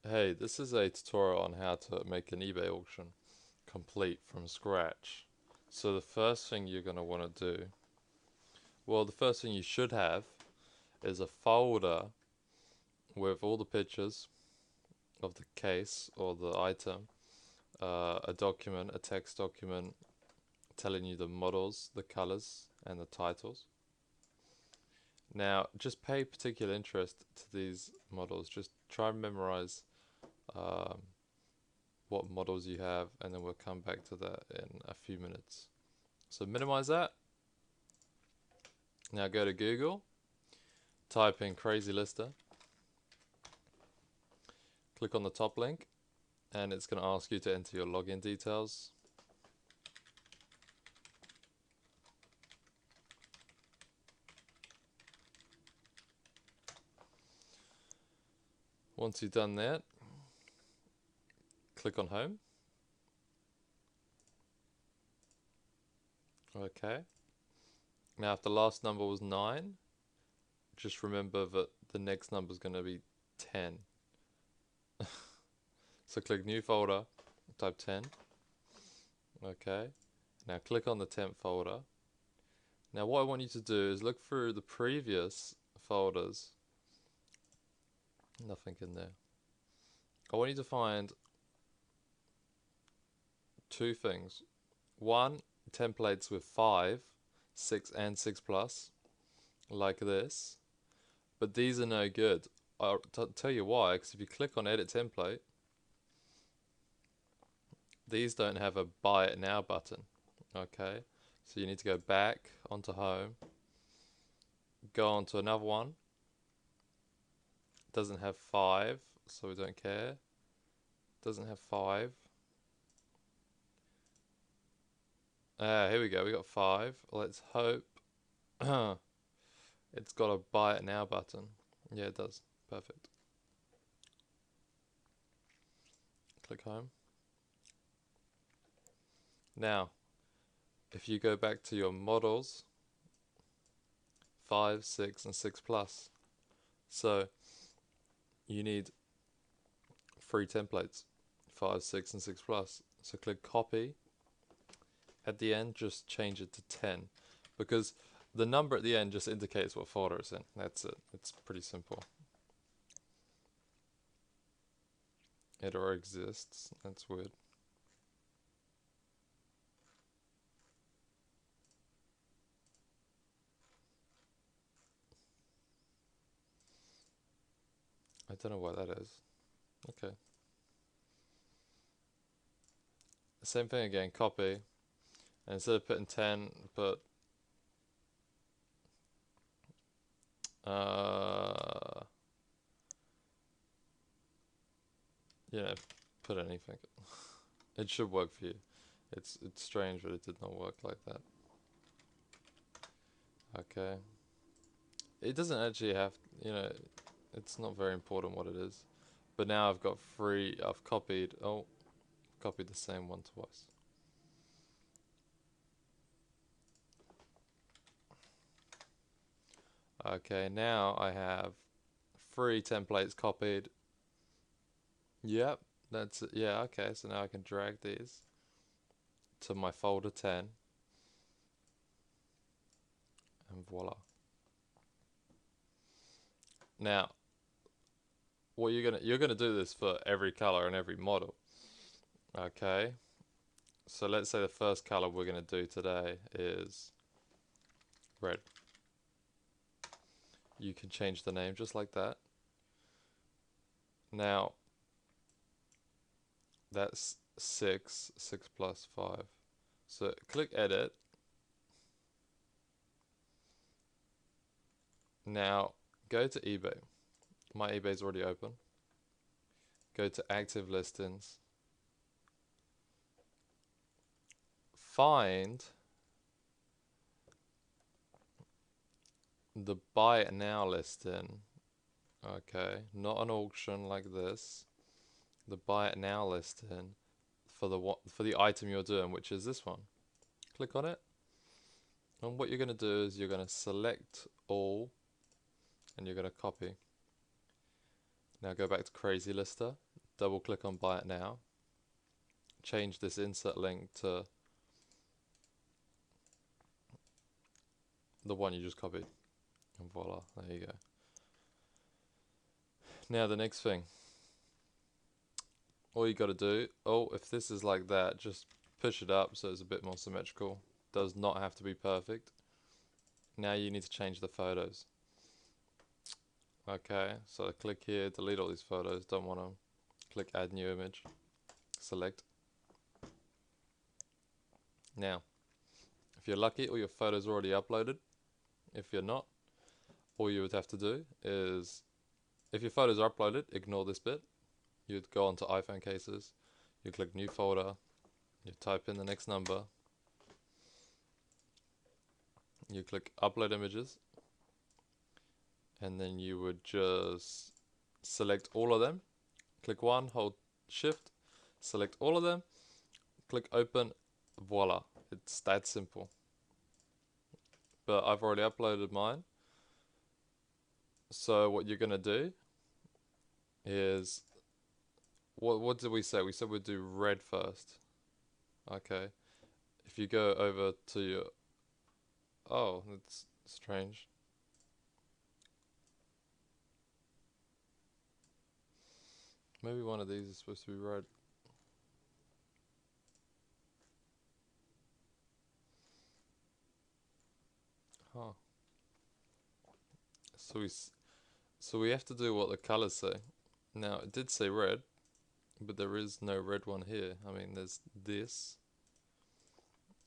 Hey, this is a tutorial on how to make an eBay auction complete from scratch. So the first thing you're going to want to do, well, the first thing you should have is a folder with all the pictures of the case or the item, a document, a text document telling you the models, the colors, and the titles. Now, just pay particular interest to these models. Just try and memorize um, what models you have, and then we'll come back to that in a few minutes. So minimize that. Now go to Google, type in Crazy Lister, click on the top link, and it's going to ask you to enter your login details. Once you've done that, click on Home. Okay. Now if the last number was 9, just remember that the next number is going to be 10. So click New Folder, type 10. Okay. Now click on the temp folder. Now what I want you to do is look through the previous folders. Nothing in there. I want you to find two things. One, templates with 5, 6 and 6 plus, like this. But these are no good. I'll tell you why, because if you click on edit template, these don't have a buy it now button. Okay, so you need to go back onto home, go on to another one. Doesn't have 5, so we don't care. Doesn't have 5. Here we go, we got 5. Let's hope it's got a buy it now button. Yeah, it does. Perfect. Click home. Now, if you go back to your models, 5, 6, and 6 plus. So you need 3 templates, 5, 6, and 6 plus. So click copy. At the end, just change it to 10, because the number at the end just indicates what folder it's in. That's it. It's pretty simple. It already exists. That's weird. I don't know why that is. Okay. Same thing again, copy. And instead of putting 10, put you know, put anything. It should work for you. It's strange, but it did not work like that. Okay. It doesn't actually have, it's not very important what it is. But now I've got 3, I've copied, copied the same one twice. Okay, now I have 3 templates copied. Yep, that's it. Yeah, okay, so now I can drag these to my folder 10, and voila. Now, what you're gonna do this for every color and every model. Okay, so let's say the first color we're gonna do today is red. You can change the name just like that. Now, that's 6 plus 5. So click edit. Now go to eBay. My eBay's already open. Go to active listings. Find the buy it now listing. Okay, not an auction like this. The buy it now listing for the item you're doing, which is this one. Click on it. And what you're going to do is you're going to select all, and you're going to copy. Now go back to Crazy Lister. double click on buy it now, change this insert link to the one you just copied, and voila, there you go. Now the next thing, all you got to do, if this is like that, just push it up so it's a bit more symmetrical. Does not have to be perfect. Now you need to change the photos. Okay, so click here, delete all these photos, don't want them. Click add new image, select. Now, if you're lucky, all your photos are already uploaded. If you're not, all you would have to do is, if your photos are uploaded, ignore this bit. You'd go onto iPhone cases, you click new folder, you type in the next number, you click upload images, and then you would just select all of them. Click one, hold shift, select all of them, click open, voila. It's that simple. But I've already uploaded mine. So what you're gonna do is, what did we say? We said we'd do red first. Okay. If you go over to your, oh, that's strange. Maybe one of these is supposed to be red. Huh. So we have to do what the colors say. Now it did say red, but there is no red one here. I mean, there's this.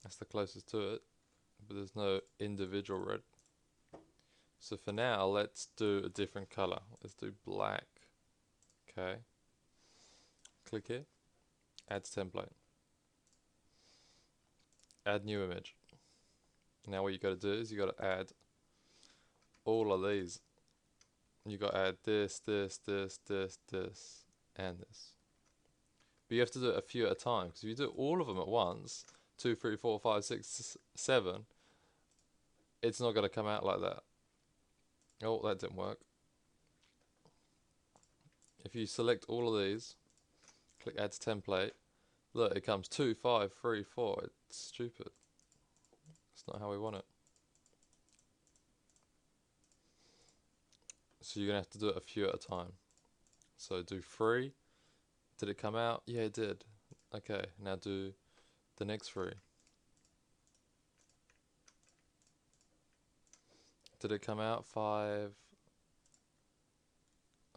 That's the closest to it, but there's no individual red. So for now, let's do a different color. Let's do black. Okay. Click here. Add to template. Add new image. Now what you got to do is you got to add all of these. You got to add this, this, this, this, this, and this. But you have to do it a few at a time, because if you do all of them at once, 2, 3, 4, 5, 6, 7, it's not going to come out like that. Oh, that didn't work. If you select all of these, click add to template, look, it comes 2, 5, 3, 4. It's stupid. It's not how we want it. So you're going to have to do it a few at a time. So do 3. Did it come out? Yeah, it did. Okay, now do the next 3. Did it come out? 5.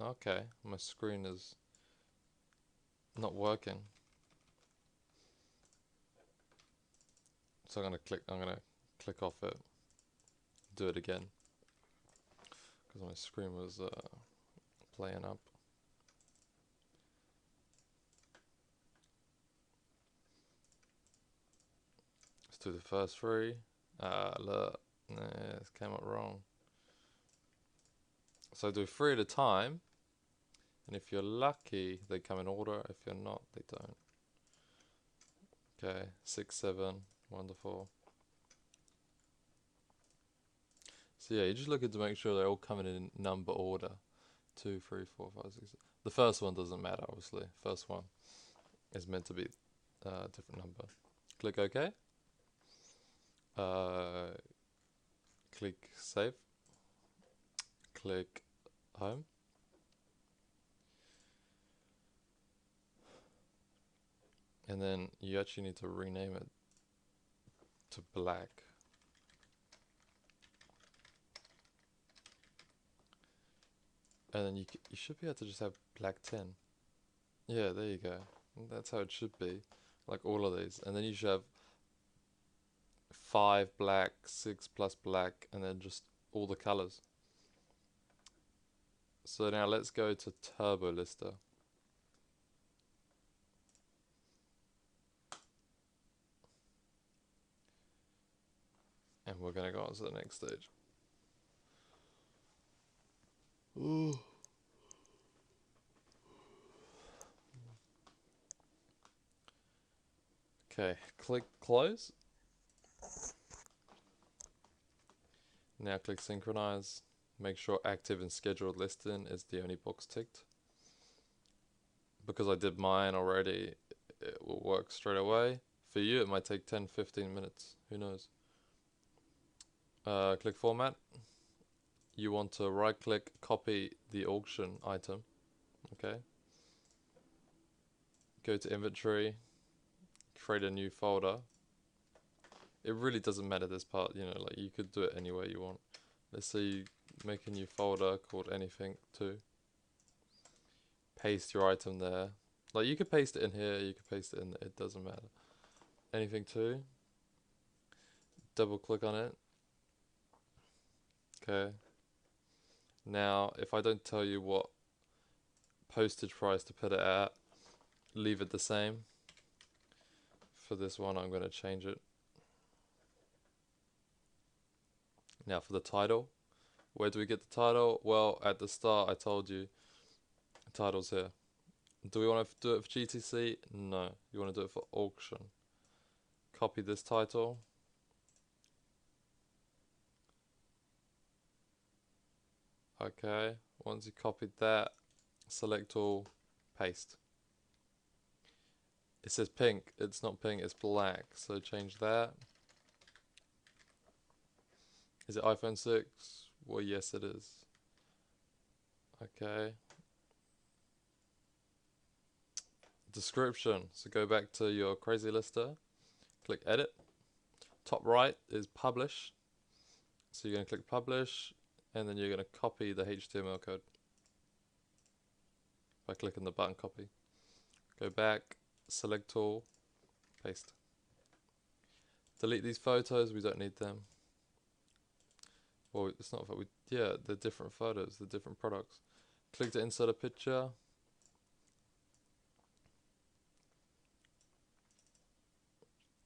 Okay, my screen is not working. So I'm gonna click off it, do it again, because my screen was playing up. Let's do the first 3. Look, nah, it came up wrong. So do 3 at a time, and if you're lucky, they come in order. If you're not, they don't. Okay, 6, 7, wonderful. So yeah, you're just looking to make sure they're all coming in number order. 2, 3, 4, 5, 6. The first one doesn't matter, obviously. First one is meant to be a different number. Click OK. Click Save. Click Home. And then you actually need to rename it to black. And then you should be able to just have black 10. Yeah, there you go. That's how it should be. Like all of these. And then you should have 5 black, 6 plus black, and then just all the colors. So now let's go to Turbo Lister. And we're going to go on to the next stage. Ooh. Okay, click close. Now click synchronize. Make sure active and scheduled listing is the only box ticked. because I did mine already, it will work straight away. For you, it might take 10-15 minutes. Who knows? Click format. You want to right click, copy the auction item. Okay. Go to inventory, create a new folder. It really doesn't matter this part, you know, like you could do it any way you want. Let's say you make a new folder called anything to. Paste your item there. Like you could paste it in here, you could paste it in there, it doesn't matter. Anything to. Double click on it. Okay. Now, if I don't tell you what postage price to put it at, leave it the same. For this one, I'm going to change it. Now for the title. Where do we get the title? Well, at the start I told you, the title's here. Do we want to do it for GTC? No. You want to do it for auction. Copy this title. Okay. Once you copied that, select all, paste. It says pink. It's not pink, it's black. So change that. Is it iPhone 6? Well, yes it is. Okay. Description. So go back to your crazy lister. Click edit. Top right is publish. So you're going to click publish. And then you're going to copy the HTML code. By clicking the button copy. Go back. Select all. Paste. Delete these photos. We don't need them. Well, it's not, yeah, they're different photos, they're different products. Click to insert a picture.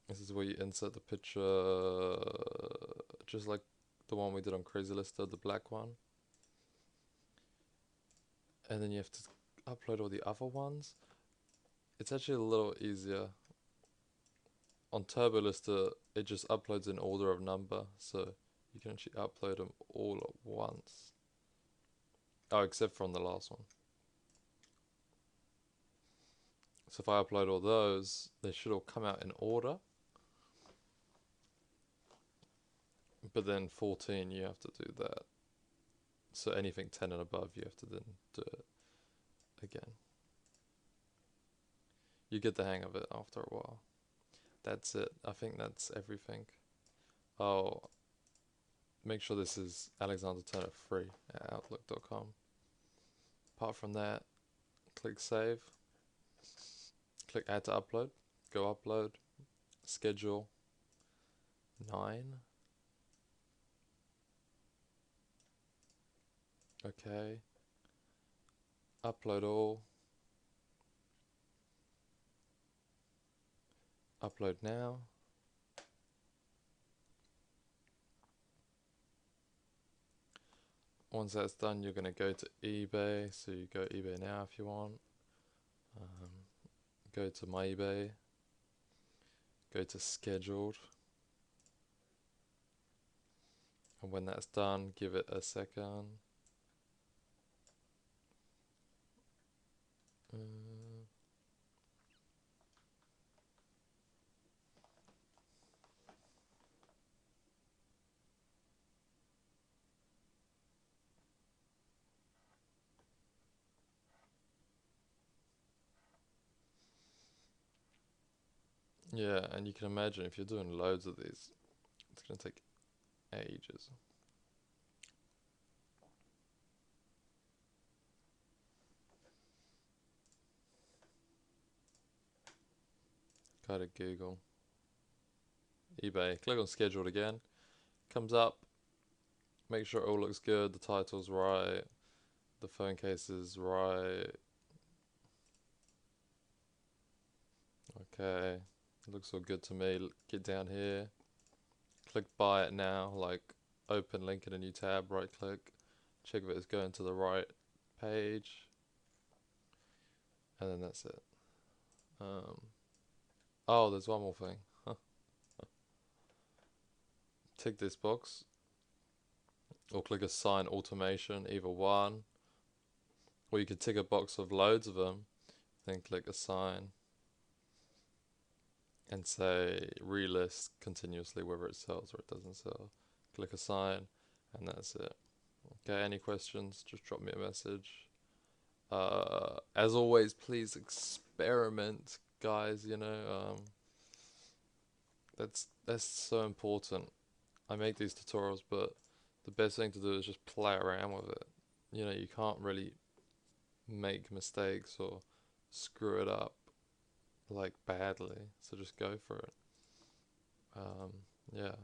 This is where you insert the picture, just like the one we did on Crazy Lister, the black one. And then you have to upload all the other ones. It's actually a little easier. On Turbo Lister, it just uploads in order of number, so you can actually upload them all at once. Oh, except for on the last one. So if I upload all those, they should all come out in order. But then 14, you have to do that. So anything 10 and above, you have to then do it again. You get the hang of it after a while. That's it. I think that's everything. Oh, make sure this is Alexander Turner free at outlook.com. Apart from that, click save. Click add to upload. Go upload. Schedule 9. Okay. Upload all. Upload now. Once that's done, you're going to go to eBay. So you go eBay now if you want. Go to my eBay. Go to scheduled. And when that's done, give it a second. Yeah, and you can imagine if you're doing loads of these, it's going to take ages. Go to Google. eBay. Click on scheduled again. Comes up. Make sure it all looks good. The title's right. The phone case is right. Okay. It looks all good to me. Get down here. Click buy it now. Like open link in a new tab. Right click. Check if it's going to the right page. And then that's it. Oh, there's one more thing. Tick this box. Or click assign automation, either one. Or you could tick a box of loads of them. then click assign and say relist continuously whether it sells or it doesn't sell. Click assign and that's it. Okay, any questions, just drop me a message. As always, please experiment, guys, you know, that's so important. I make these tutorials, but the best thing to do is just play around with it. You know, you can't really make mistakes or screw it up like badly, so just go for it. Yeah.